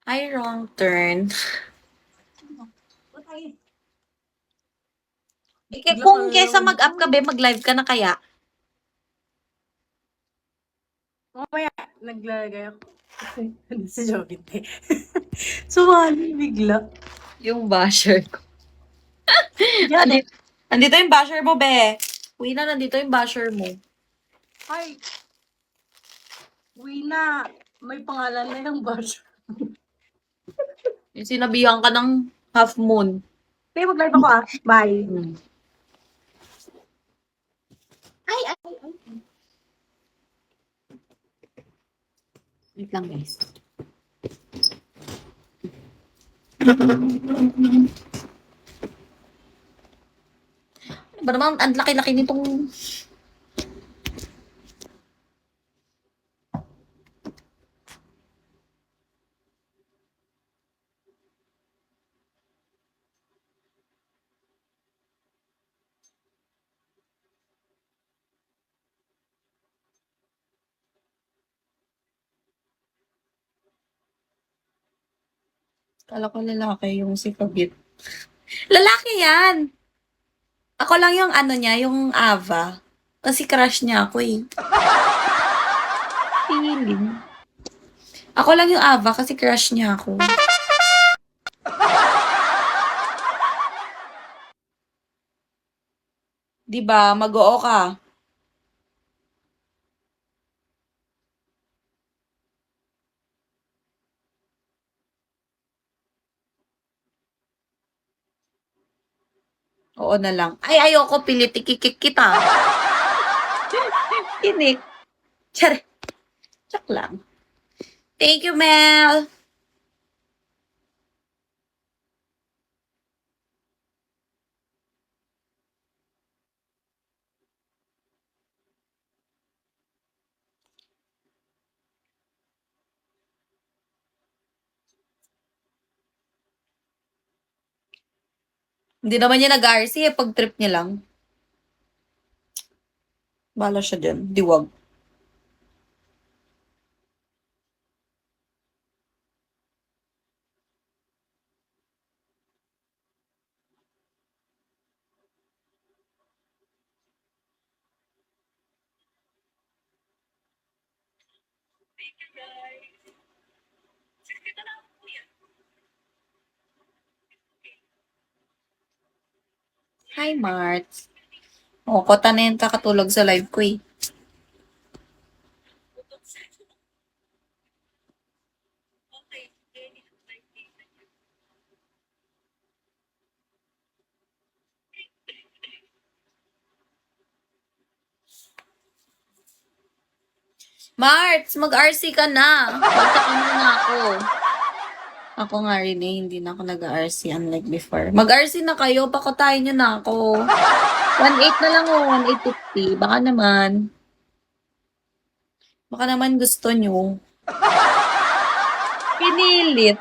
Ay, wrong turn. Kung kesa mag-up ka, be, mag-live ka na kaya? Mamaya, naglalagay ako. Ano si Jovite? Sumali bigla. Yung basher ko. Yan. Andito yung basher mo, be. Uy na, nandito yung basher mo. Ay. Uwi na. May pangalan na yung bus. Yung sinabihan ka ng half moon. Kaya mag-live ako ah. Bye. Ay. Wait lang, guys. Ano ba naman, ang laki-laki nitong... Kala ko lalaki yung si Kabit. Lalaki yan! Ako lang yung ano niya, yung Ava. Kasi crush niya ako eh. Feeling. Ako lang yung Ava kasi crush niya ako. Diba? Mag-oo ka. Oo na lang. Ay, ayoko, pilit ikikik kita. Kinik. Tsare. Tsak lang. Thank you, Mel. Hindi naman niya nag-RC eh, pag trip niya lang. Bala siya dyan. Diwag. Hi, Marts. O, kota na yan kakatulog sa live ko eh. Marts, mag-RC ka na. Magtakin mo na ako. Ako nga rin eh, hindi na ako nag-RC unlike before. Mag-RC na kayo, pakotayin nyo na ako. 1.8 na lang o, 1.850. Baka naman. Baka naman gusto nyo. Pinilit.